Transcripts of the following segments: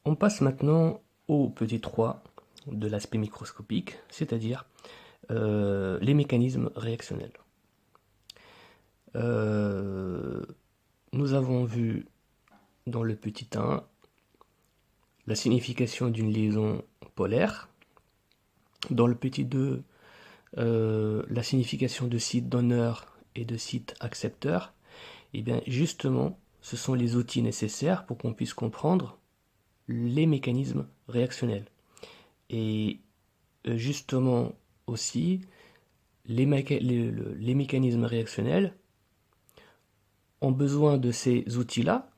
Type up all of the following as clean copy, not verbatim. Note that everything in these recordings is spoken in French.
On passe maintenant au petit 3 de l'aspect microscopique, c'est-à-dire les mécanismes réactionnels. Nous avons vu dans le petit 1 la signification d'une liaison polaire. Dans le petit 2, la signification de site donneur et de site accepteur. Et bien justement, ce sont les outils nécessaires pour qu'on puisse comprendre les mécanismes réactionnels. Et justement aussi, les mécanismes réactionnels ont besoin de ces outils-là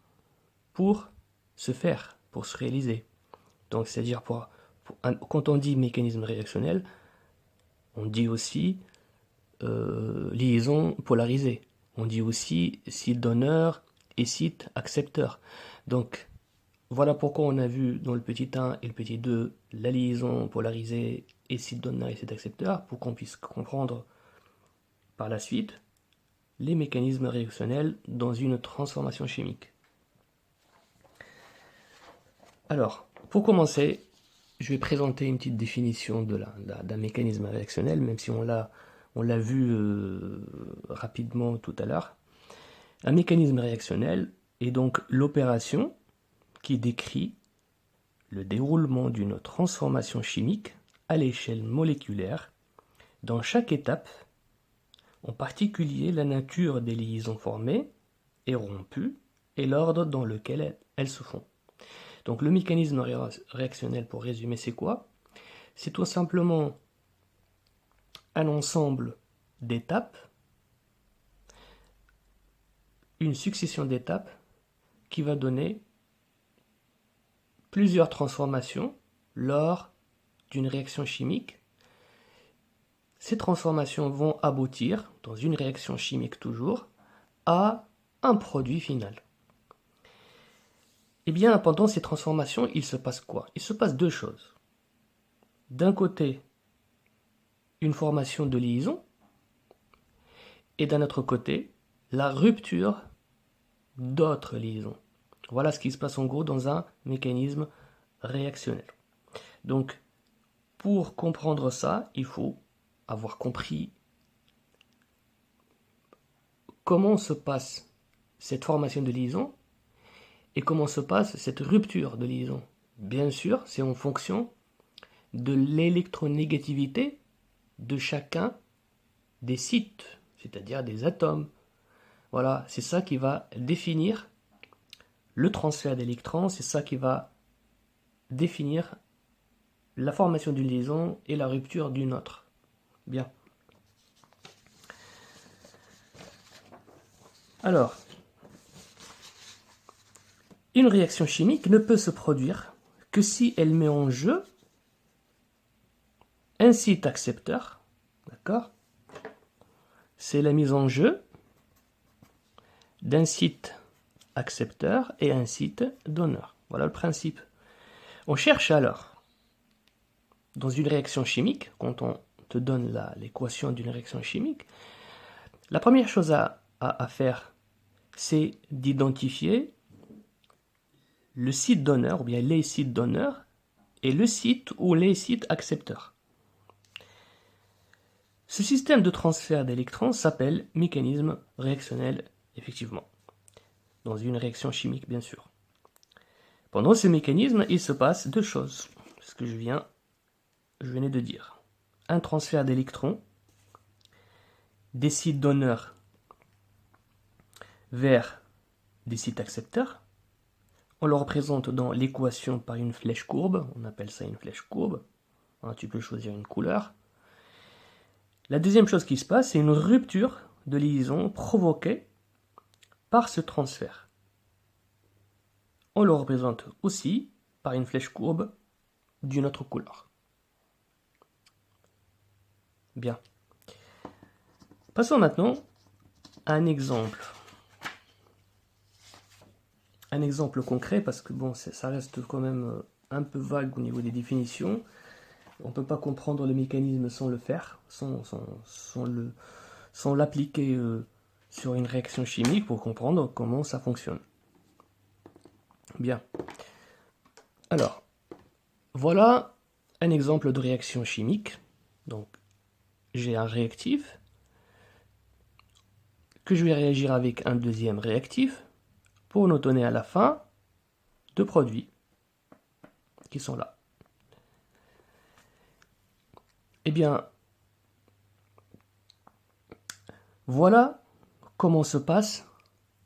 pour se faire, pour se réaliser. Donc, c'est-à-dire, quand on dit mécanisme réactionnel, on dit aussi liaison polarisée. On dit aussi site donneur et site accepteur. Donc, voilà pourquoi on a vu dans le petit 1 et le petit 2 la liaison polarisée et site donneur et site accepteur pour qu'on puisse comprendre par la suite les mécanismes réactionnels dans une transformation chimique. Alors, pour commencer, je vais présenter une petite définition d'un mécanisme réactionnel, même si on l'a vu rapidement tout à l'heure. Un mécanisme réactionnel est donc l'opération qui décrit le déroulement d'une transformation chimique à l'échelle moléculaire dans chaque étape, en particulier la nature des liaisons formées et rompues et l'ordre dans lequel elles se font. Donc le mécanisme réactionnel, pour résumer, c'est quoi? C'est tout simplement un ensemble d'étapes, une succession d'étapes qui va donner plusieurs transformations lors d'une réaction chimique. Ces transformations vont aboutir, dans une réaction chimique toujours, à un produit final. Eh bien, pendant ces transformations, il se passe quoi? Il se passe deux choses. D'un côté, une formation de liaison, et d'un autre côté, la rupture d'autres liaisons. Voilà ce qui se passe en gros dans un mécanisme réactionnel. Donc, pour comprendre ça, il faut avoir compris comment se passe cette formation de liaison et comment se passe cette rupture de liaison. Bien sûr, c'est en fonction de l'électronégativité de chacun des sites, c'est-à-dire des atomes. Voilà, c'est ça qui va définir le transfert d'électrons, c'est ça qui va définir la formation d'une liaison et la rupture d'une autre. Bien. Alors, une réaction chimique ne peut se produire que si elle met en jeu un site accepteur, d'accord? C'est la mise en jeu d'un site accepteur et un site donneur. Voilà le principe. On cherche alors, dans une réaction chimique, quand on te donne l'équation d'une réaction chimique, la première chose à faire, c'est d'identifier le site donneur, ou bien les sites donneurs, et le site ou les sites accepteurs. Ce système de transfert d'électrons s'appelle mécanisme réactionnel, effectivement, dans une réaction chimique, bien sûr. Pendant ce mécanisme, il se passe deux choses, ce que je venais de dire. Un transfert d'électrons des sites donneurs vers des sites accepteurs. On le représente dans l'équation par une flèche courbe, on appelle ça une flèche courbe. Tu peux choisir une couleur. La deuxième chose qui se passe, c'est une rupture de liaison provoquée par ce transfert. On le représente aussi par une flèche courbe d'une autre couleur. Bien. Passons maintenant à un exemple. Un exemple concret, parce que bon, ça reste quand même un peu vague au niveau des définitions. On ne peut pas comprendre le mécanisme sans le faire, sans l'appliquer sur une réaction chimique pour comprendre comment ça fonctionne. Bien. Alors, voilà un exemple de réaction chimique. Donc, j'ai un réactif que je vais réagir avec un deuxième réactif pour nous donner à la fin deux produits qui sont là. Eh bien, voilà comment se passe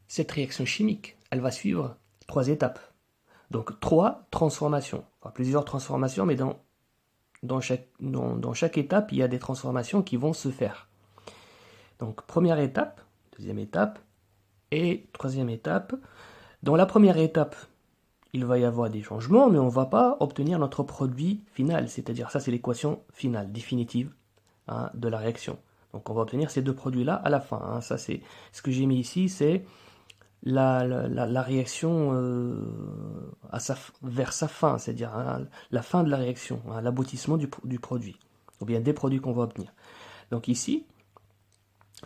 cette réaction chimique. Elle va suivre trois étapes. Donc, trois transformations. Enfin, plusieurs transformations, mais dans chaque étape, il y a des transformations qui vont se faire. Donc, première étape, deuxième étape et troisième étape. Dans la première étape, il va y avoir des changements, mais on ne va pas obtenir notre produit final. C'est-à-dire, ça, c'est l'équation finale, définitive, hein, de la réaction. Donc, on va obtenir ces deux produits-là à la fin. Hein. Ça, c'est ce que j'ai mis ici, c'est la réaction vers sa fin, c'est-à-dire hein, la fin de la réaction, hein, l'aboutissement du produit, ou bien des produits qu'on va obtenir. Donc ici,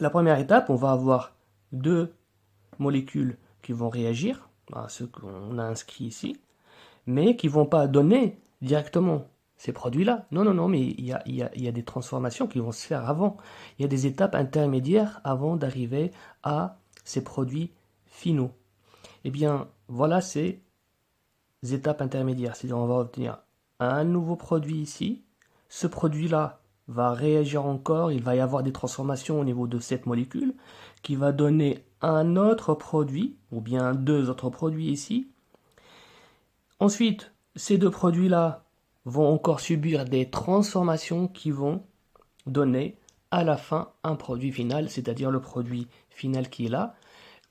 la première étape, on va avoir deux molécules qui vont réagir à ce qu'on a inscrit ici, mais qui ne vont pas donner directement ces produits-là. Non, non, non, mais il y a des transformations qui vont se faire avant. Il y a des étapes intermédiaires avant d'arriver à ces produits finaux. Eh bien, voilà ces étapes intermédiaires. C'est-à-dire, on va obtenir un nouveau produit ici. Ce produit-là va réagir encore. Il va y avoir des transformations au niveau de cette molécule qui va donner un autre produit, ou bien deux autres produits ici. Ensuite, ces deux produits-là vont encore subir des transformations qui vont donner à la fin un produit final, c'est-à-dire le produit final qui est là,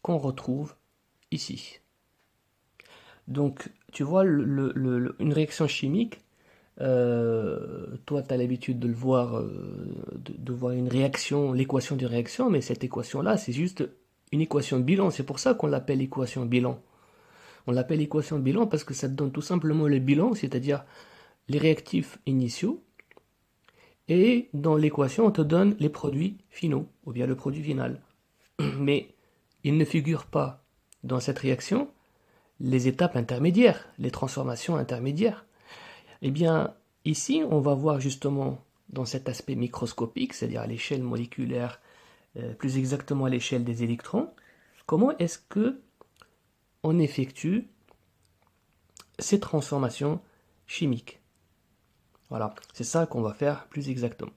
qu'on retrouve ici. Donc, tu vois, une réaction chimique, toi, tu as l'habitude de le voir, de voir une réaction, l'équation d'une réaction, mais cette équation-là, c'est juste une équation de bilan. C'est pour ça qu'on l'appelle équation bilan. On l'appelle équation de bilan parce que ça te donne tout simplement le bilan, c'est-à-dire les réactifs initiaux, et dans l'équation, on te donne les produits finaux, ou bien le produit final. Mais il ne figure pas dans cette réaction les étapes intermédiaires, les transformations intermédiaires. Eh bien, ici, on va voir justement dans cet aspect microscopique, c'est-à-dire à l'échelle moléculaire, plus exactement à l'échelle des électrons, comment est-ce que on effectue ces transformations chimiques. Voilà, c'est ça qu'on va faire plus exactement.